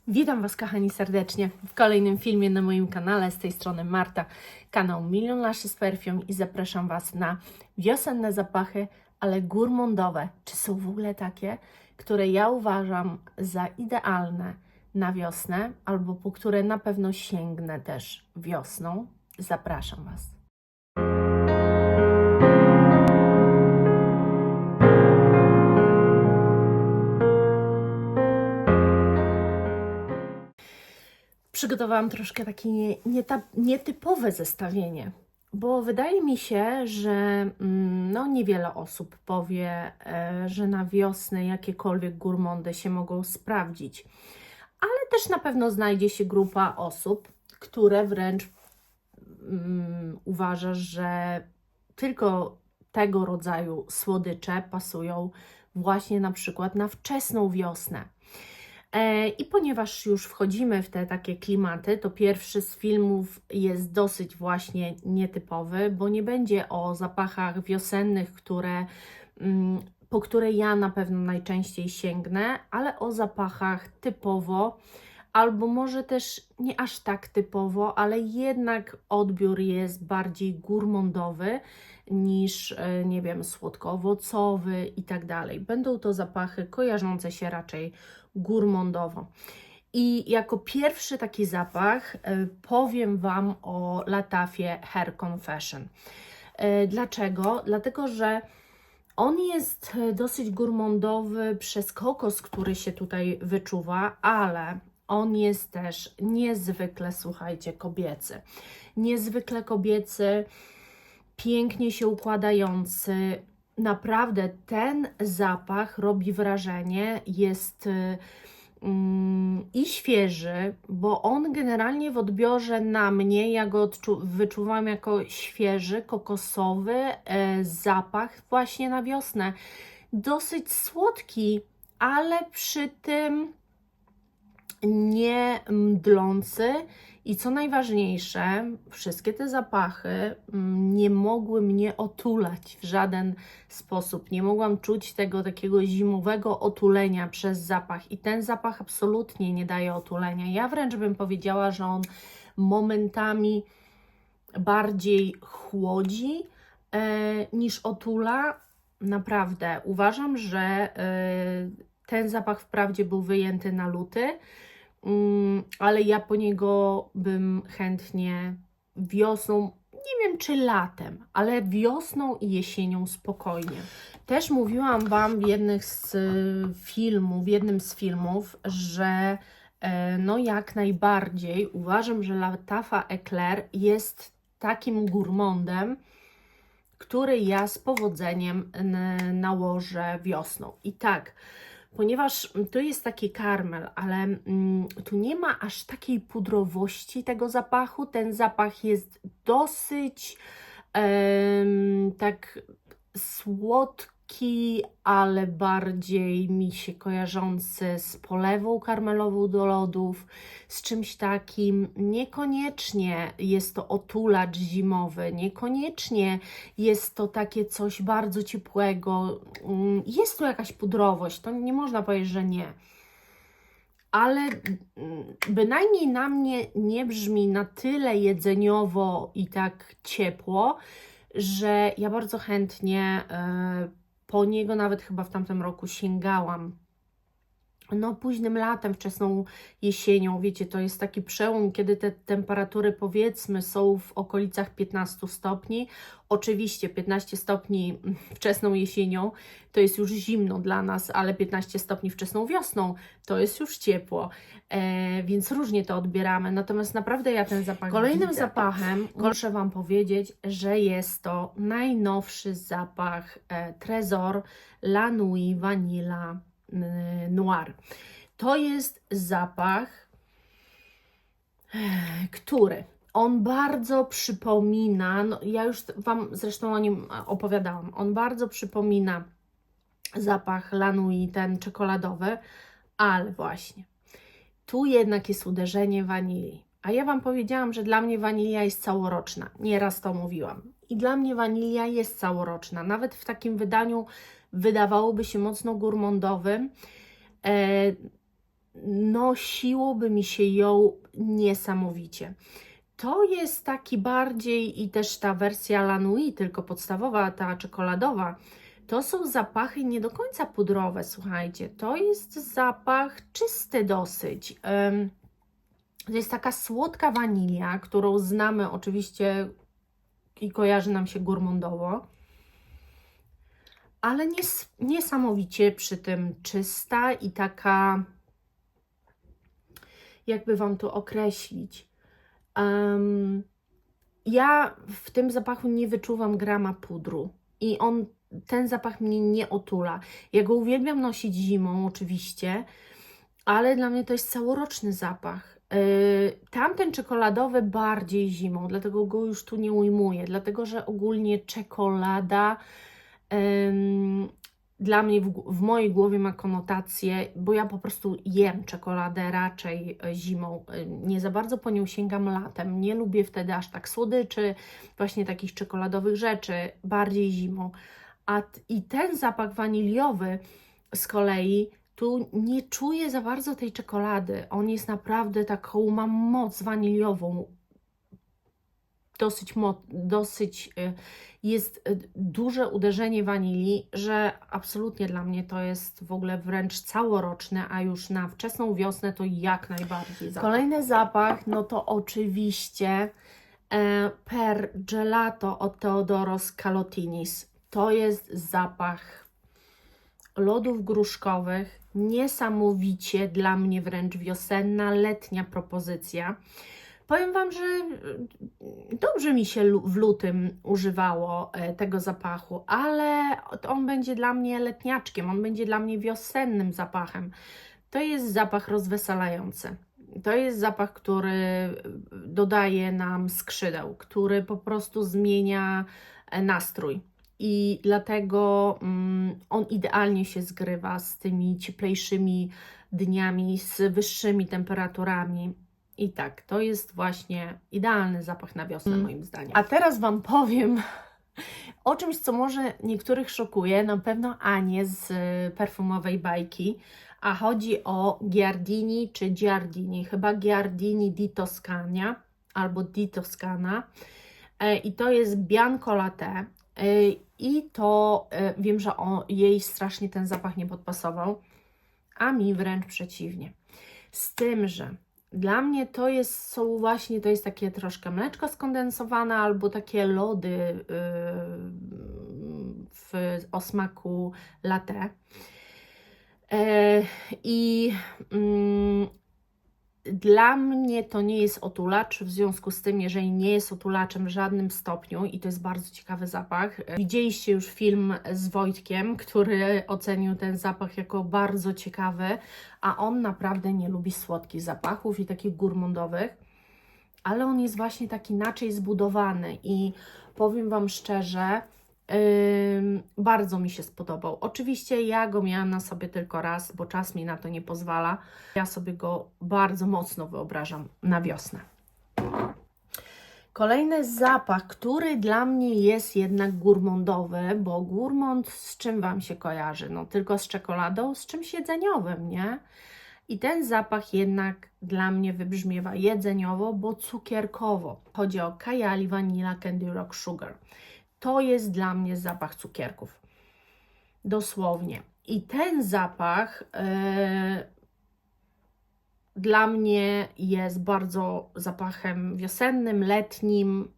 Witam Was, kochani, serdecznie w kolejnym filmie na moim kanale. Z tej strony Marta, kanał Million Lashes Perfume i zapraszam Was na wiosenne zapachy, ale gourmandowe. Czy są w ogóle takie, które ja uważam za idealne na wiosnę, albo po które na pewno sięgnę też wiosną? Zapraszam Was. Przygotowałam troszkę takie nietypowe zestawienie, bo wydaje mi się, że niewiele osób powie, że na wiosnę jakiekolwiek gourmandy się mogą sprawdzić, ale też na pewno znajdzie się grupa osób, które wręcz uważa, że tylko tego rodzaju słodycze pasują właśnie na przykład na wczesną wiosnę. I ponieważ już wchodzimy w te takie klimaty, to pierwszy z filmów jest dosyć właśnie nietypowy, bo nie będzie o zapachach wiosennych, po które ja na pewno najczęściej sięgnę, ale o zapachach typowo, albo może też nie aż tak typowo, ale jednak odbiór jest bardziej gourmandowy niż, nie wiem, słodko-owocowy i tak dalej. Będą to zapachy kojarzące się raczej gourmandowo. I jako pierwszy taki zapach powiem Wam o Latafie Hair Confession. Dlaczego? Dlatego, że on jest dosyć gourmandowy przez kokos, który się tutaj wyczuwa, ale on jest też niezwykle, słuchajcie, kobiecy. Niezwykle kobiecy, pięknie się układający. Naprawdę ten zapach robi wrażenie, jest i świeży, bo on generalnie w odbiorze na mnie, ja go wyczuwam jako świeży, kokosowy zapach właśnie na wiosnę. Dosyć słodki, ale przy tym nie mdlący i co najważniejsze, wszystkie te zapachy nie mogły mnie otulać w żaden sposób. Nie mogłam czuć tego takiego zimowego otulenia przez zapach i ten zapach absolutnie nie daje otulenia. Ja wręcz bym powiedziała, że on momentami bardziej chłodzi niż otula. Naprawdę uważam, że ten zapach wprawdzie był wyjęty na luty, ale ja po niego bym chętnie wiosną, nie wiem czy latem, ale wiosną i jesienią spokojnie. Też mówiłam Wam w jednym z filmów, że no jak najbardziej uważam, że Latafa Eclair jest takim gourmandem, który ja z powodzeniem nałożę wiosną. I tak, ponieważ tu jest taki karmel, ale tu nie ma aż takiej pudrowości tego zapachu. Ten zapach jest dosyć tak słodki, ale bardziej mi się kojarzący z polewą karmelową do lodów, z czymś takim. Niekoniecznie jest to otulacz zimowy, niekoniecznie jest to takie coś bardzo ciepłego. Jest tu jakaś pudrowość, to nie można powiedzieć, że nie. Ale bynajmniej na mnie nie brzmi na tyle jedzeniowo i tak ciepło, że ja bardzo chętnie po niego nawet chyba w tamtym roku sięgałam. No późnym latem, wczesną jesienią, wiecie, to jest taki przełom, kiedy te temperatury powiedzmy są w okolicach 15 stopni. Oczywiście 15 stopni wczesną jesienią to jest już zimno dla nas, ale 15 stopni wczesną wiosną to jest już ciepło, więc różnie to odbieramy. Natomiast naprawdę ja ten zapach Kolejnym zapachem muszę Wam powiedzieć, że jest to najnowszy zapach Tresor La Nuit Vanilla Noir. To jest zapach, który on bardzo przypomina, no ja już Wam zresztą o nim opowiadałam, on bardzo przypomina zapach La Nuit, ten czekoladowy, ale właśnie tu jednak jest uderzenie wanilii. A ja Wam powiedziałam, że dla mnie wanilia jest całoroczna. Nieraz to mówiłam. I dla mnie wanilia jest całoroczna. Nawet w takim wydaniu wydawałoby się mocno gourmandowym. nosiłoby mi się ją niesamowicie. To jest taki bardziej i też ta wersja La Nuit, tylko podstawowa, ta czekoladowa, to są zapachy nie do końca pudrowe, słuchajcie. To jest zapach czysty dosyć. To jest taka słodka wanilia, którą znamy oczywiście i kojarzy nam się gourmandowo, ale niesamowicie przy tym czysta i taka, jakby Wam to określić. Ja w tym zapachu nie wyczuwam grama pudru i ten zapach mnie nie otula. Ja go uwielbiam nosić zimą oczywiście, ale dla mnie to jest całoroczny zapach. Tamten czekoladowy bardziej zimą, dlatego go już tu nie ujmuję, dlatego że ogólnie czekolada dla mnie w mojej głowie ma konotację, bo ja po prostu jem czekoladę raczej zimą. Nie za bardzo po nią sięgam latem. Nie lubię wtedy aż tak słodyczy, właśnie takich czekoladowych rzeczy, bardziej zimą. I ten zapach waniliowy z kolei, tu nie czuję za bardzo tej czekolady. On jest naprawdę taką, ma moc waniliową. Dosyć jest duże uderzenie wanilii, że absolutnie dla mnie to jest w ogóle wręcz całoroczne, a już na wczesną wiosnę to jak najbardziej zapach. Kolejny zapach, no to oczywiście Per Gelato od Theodoros Calotinis. To jest zapach lodów gruszkowych, niesamowicie dla mnie wręcz wiosenna, letnia propozycja. Powiem Wam, że dobrze mi się w lutym używało tego zapachu, ale on będzie dla mnie letniaczkiem, on będzie dla mnie wiosennym zapachem. To jest zapach rozweselający. To jest zapach, który dodaje nam skrzydeł, który po prostu zmienia nastrój. I dlatego on idealnie się zgrywa z tymi cieplejszymi dniami, z wyższymi temperaturami. I tak, to jest właśnie idealny zapach na wiosnę moim zdaniem. A teraz Wam powiem o czymś, co może niektórych szokuje, na pewno Anię z perfumowej bajki, a chodzi o Giardini czy Giardini, chyba Giardini di Toscania albo di Toscana i to jest Bianco Latte i to wiem, że jej strasznie ten zapach nie podpasował, a mi wręcz przeciwnie. Z tym, że dla mnie to jest takie troszkę mleczko skondensowane albo takie lody o smaku latte. Dla mnie to nie jest otulacz, w związku z tym, jeżeli nie jest otulaczem w żadnym stopniu i to jest bardzo ciekawy zapach. Widzieliście już film z Wojtkiem, który ocenił ten zapach jako bardzo ciekawy, a on naprawdę nie lubi słodkich zapachów i takich gourmandowych, ale on jest właśnie tak inaczej zbudowany i powiem Wam szczerze, bardzo mi się spodobał. Oczywiście ja go miałam na sobie tylko raz, bo czas mi na to nie pozwala. Ja sobie go bardzo mocno wyobrażam na wiosnę. Kolejny zapach, który dla mnie jest jednak gourmandowy, bo gourmand z czym Wam się kojarzy? No tylko z czekoladą, z czymś jedzeniowym, nie? I ten zapach jednak dla mnie wybrzmiewa jedzeniowo, bo cukierkowo. Chodzi o Kajali Vanilla Candy Rock Sugar. To jest dla mnie zapach cukierków. Dosłownie. I ten zapach dla mnie jest bardzo zapachem wiosennym, letnim.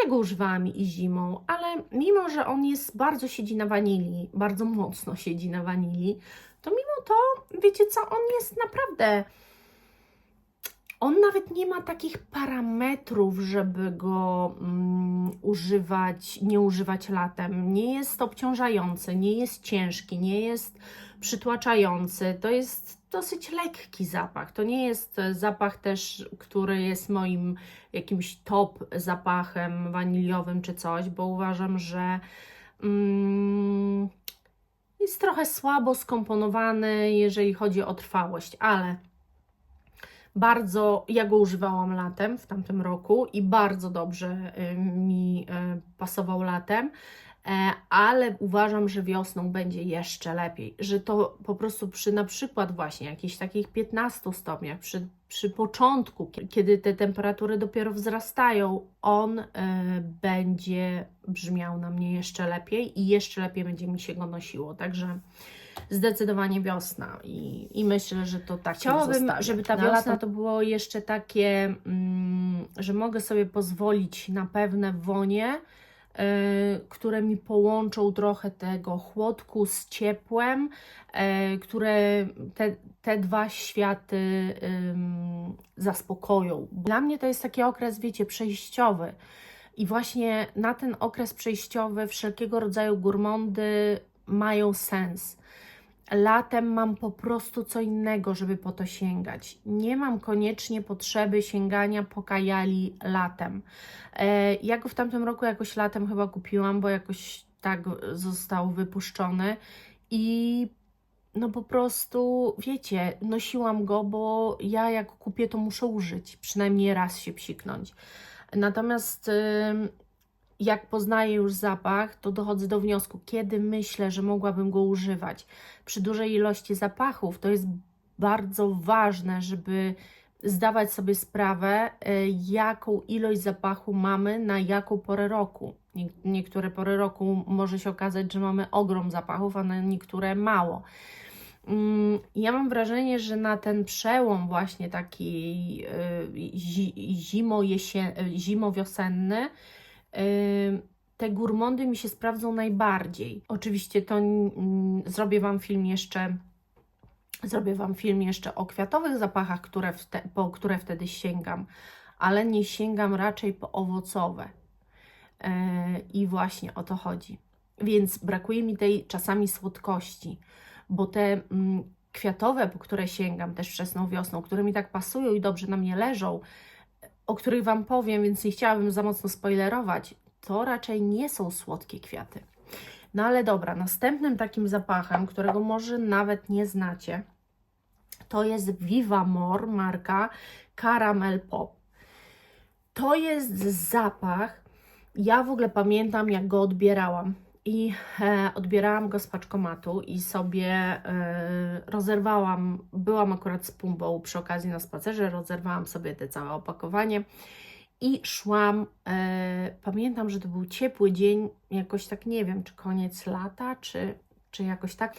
Ja go używałam i zimą, ale mimo, że on bardzo siedzi na wanilii, bardzo mocno siedzi na wanilii, to mimo to, wiecie co, on jest naprawdę... On nawet nie ma takich parametrów, żeby go nie używać latem. Nie jest obciążający, nie jest ciężki, nie jest przytłaczający. To jest dosyć lekki zapach. To nie jest zapach też, który jest moim jakimś top zapachem waniliowym czy coś, bo uważam, że jest trochę słabo skomponowany, jeżeli chodzi o trwałość, ale ja go używałam latem w tamtym roku i bardzo dobrze mi pasował latem. ale uważam, że wiosną będzie jeszcze lepiej, że to po prostu przy na przykład właśnie jakichś takich 15 stopniach, przy początku, kiedy te temperatury dopiero wzrastają, on będzie brzmiał na mnie jeszcze lepiej i jeszcze lepiej będzie mi się go nosiło, także zdecydowanie wiosna i myślę, że to tak chciałabym, żeby ta wiosna to było jeszcze takie, że mogę sobie pozwolić na pewne wonie, które mi połączą trochę tego chłodku z ciepłem, które te dwa światy zaspokoją. Dla mnie to jest taki okres, wiecie, przejściowy i właśnie na ten okres przejściowy wszelkiego rodzaju gourmandy mają sens. Latem mam po prostu co innego, żeby po to sięgać. Nie mam koniecznie potrzeby sięgania po kajali latem. Ja go w tamtym roku jakoś latem chyba kupiłam, bo jakoś tak został wypuszczony i no po prostu, wiecie, nosiłam go, bo ja jak kupię, to muszę użyć, przynajmniej raz się psiknąć. Natomiast jak poznaję już zapach, to dochodzę do wniosku, kiedy myślę, że mogłabym go używać. Przy dużej ilości zapachów to jest bardzo ważne, żeby zdawać sobie sprawę, jaką ilość zapachu mamy na jaką porę roku. Niektóre pory roku może się okazać, że mamy ogrom zapachów, a na niektóre mało. Ja mam wrażenie, że na ten przełom właśnie taki zimo-wiosenny te gourmandy mi się sprawdzą najbardziej. Oczywiście to zrobię Wam film jeszcze o kwiatowych zapachach, po które wtedy sięgam, ale nie sięgam raczej po owocowe. I właśnie o to chodzi. Więc brakuje mi tej czasami słodkości, bo te kwiatowe, po które sięgam też wczesną wiosną, które mi tak pasują i dobrze na mnie leżą, o których Wam powiem, więc nie chciałabym za mocno spoilerować, to raczej nie są słodkie kwiaty. No ale dobra, następnym takim zapachem, którego może nawet nie znacie, to jest Vivamor marka Caramel Pop. To jest zapach, ja w ogóle pamiętam, jak go odbierałam. I odbierałam go z paczkomatu i sobie rozerwałam, byłam akurat z Pumbą przy okazji na spacerze, rozerwałam sobie te całe opakowanie i szłam, pamiętam, że to był ciepły dzień, jakoś tak nie wiem, czy koniec lata, czy jakoś tak,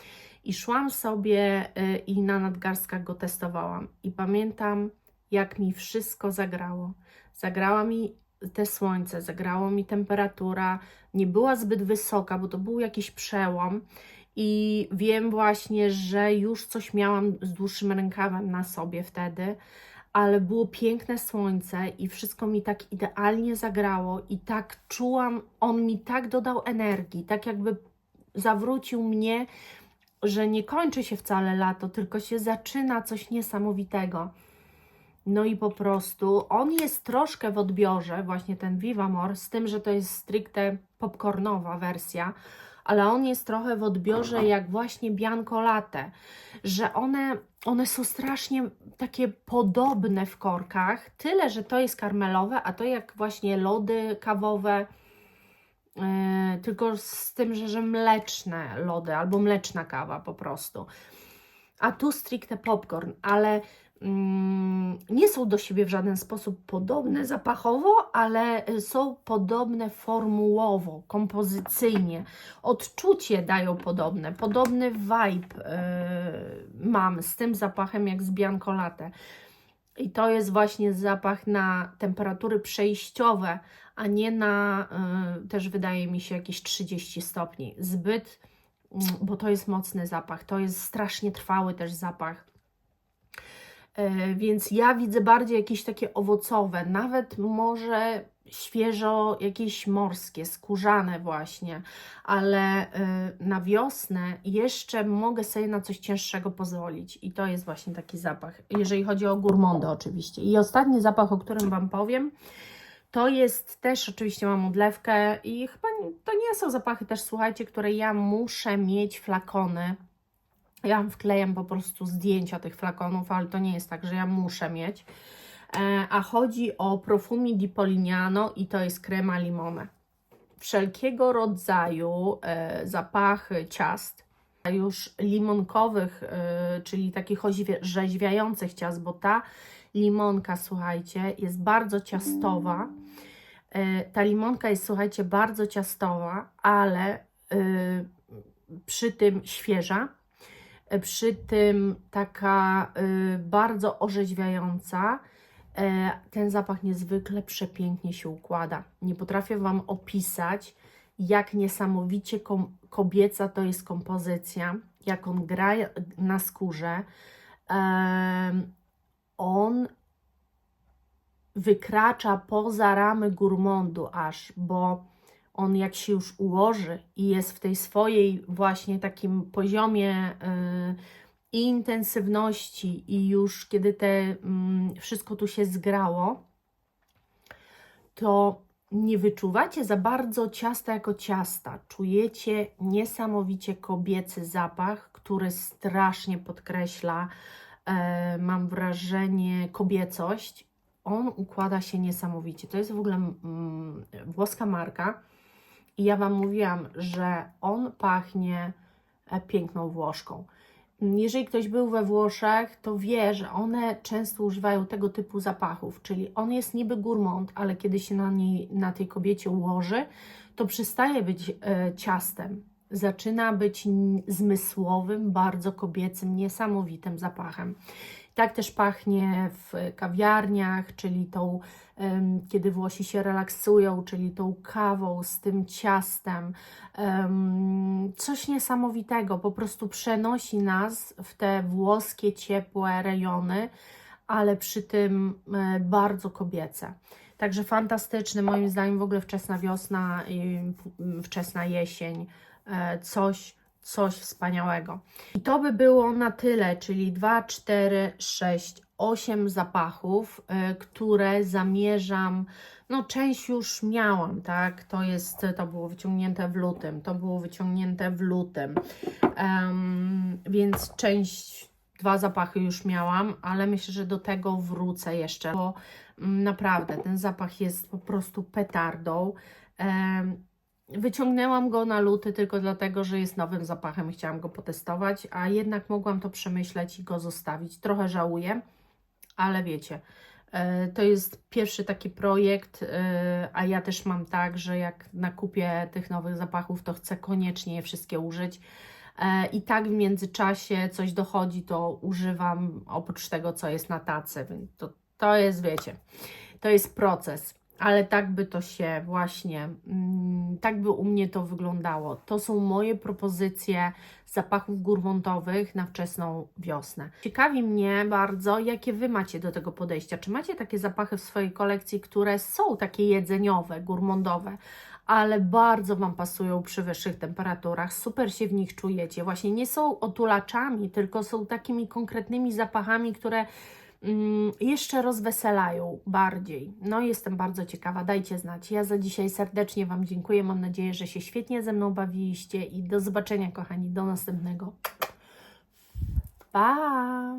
i szłam sobie i na nadgarstkach go testowałam i pamiętam, jak mi wszystko zagrało. Zagrała mi te słońce, zagrało mi temperatura, nie była zbyt wysoka, bo to był jakiś przełom i wiem właśnie, że już coś miałam z dłuższym rękawem na sobie wtedy, ale było piękne słońce i wszystko mi tak idealnie zagrało i tak czułam, on mi tak dodał energii, tak jakby zawrócił mnie, że nie kończy się wcale lato, tylko się zaczyna coś niesamowitego. No i po prostu on jest troszkę w odbiorze, właśnie ten Vivamor, z tym, że to jest stricte popcornowa wersja, ale on jest trochę w odbiorze jak właśnie Bianco Latte, że one są strasznie takie podobne w korkach, tyle, że to jest karmelowe, a to jak właśnie lody kawowe, tylko z tym, że mleczne lody albo mleczna kawa po prostu. A tu stricte popcorn, ale nie są do siebie w żaden sposób podobne zapachowo, ale są podobne formułowo, kompozycyjnie. Odczucie dają podobne, podobny vibe mam z tym zapachem jak z Bianco Latte. I to jest właśnie zapach na temperatury przejściowe, a nie na, też wydaje mi się, jakieś 30 stopni. Zbyt, bo to jest mocny zapach, to jest strasznie trwały też zapach. Więc ja widzę bardziej jakieś takie owocowe, nawet może świeżo jakieś morskie, skórzane właśnie, ale na wiosnę jeszcze mogę sobie na coś cięższego pozwolić i to jest właśnie taki zapach, jeżeli chodzi o gourmandy oczywiście. I ostatni zapach, o którym Wam powiem, to jest też, oczywiście mam odlewkę i chyba to nie są zapachy też, słuchajcie, które ja muszę mieć flakony. Ja wklejam po prostu zdjęcia tych flakonów, ale to nie jest tak, że ja muszę mieć. A chodzi o Profumi di Polignano i to jest crema limone. wszelkiego rodzaju zapachy ciast, już limonkowych, czyli takich orzeźwiających ciast, bo ta limonka, słuchajcie, jest bardzo ciastowa. Ta limonka jest, słuchajcie, bardzo ciastowa, ale przy tym świeża, przy tym taka bardzo orzeźwiająca. Ten zapach niezwykle przepięknie się układa. Nie potrafię Wam opisać, jak niesamowicie kobieca to jest kompozycja, jak on gra na skórze. On wykracza poza ramy gourmandu aż, bo on jak się już ułoży i jest w tej swojej właśnie takim poziomie i intensywności i już kiedy wszystko tu się zgrało, to nie wyczuwacie za bardzo ciasta jako ciasta. Czujecie niesamowicie kobiecy zapach, który strasznie podkreśla, mam wrażenie, kobiecość. On układa się niesamowicie. To jest w ogóle włoska marka i ja Wam mówiłam, że on pachnie piękną Włoszką. Jeżeli ktoś był we Włoszech, to wie, że one często używają tego typu zapachów, czyli on jest niby gourmand, ale kiedy się na tej kobiecie ułoży, to przestaje być ciastem. Zaczyna być zmysłowym, bardzo kobiecym, niesamowitym zapachem. Tak też pachnie w kawiarniach, czyli tą, kiedy Włosi się relaksują, czyli tą kawą z tym ciastem. Coś niesamowitego, po prostu przenosi nas w te włoskie, ciepłe rejony, ale przy tym bardzo kobiece. Także fantastyczny, moim zdaniem w ogóle wczesna wiosna i wczesna jesień, coś wspaniałego. I to by było na tyle, czyli 2, 4, 6, 8 zapachów, które zamierzam, no część już miałam, tak, to było wyciągnięte w lutym, więc część, 2 zapachy już miałam, ale myślę, że do tego wrócę jeszcze, bo naprawdę ten zapach jest po prostu petardą. Wyciągnęłam go na luty tylko dlatego, że jest nowym zapachem, chciałam go potestować, a jednak mogłam to przemyśleć i go zostawić. Trochę żałuję, ale wiecie, to jest pierwszy taki projekt, a ja też mam tak, że jak nakupię tych nowych zapachów, to chcę koniecznie je wszystkie użyć. I tak w międzyczasie coś dochodzi, to używam oprócz tego, co jest na tacy. Więc to jest, wiecie, to jest proces. Ale tak by to się właśnie, tak by u mnie to wyglądało. To są moje propozycje zapachów gourmandowych na wczesną wiosnę. Ciekawi mnie bardzo, jakie Wy macie do tego podejścia. Czy macie takie zapachy w swojej kolekcji, które są takie jedzeniowe, gourmandowe, ale bardzo Wam pasują przy wyższych temperaturach, super się w nich czujecie. Właśnie nie są otulaczami, tylko są takimi konkretnymi zapachami, które jeszcze rozweselają bardziej. No jestem bardzo ciekawa, dajcie znać. Ja za dzisiaj serdecznie Wam dziękuję, mam nadzieję, że się świetnie ze mną bawiliście i do zobaczenia, kochani, do następnego. Pa!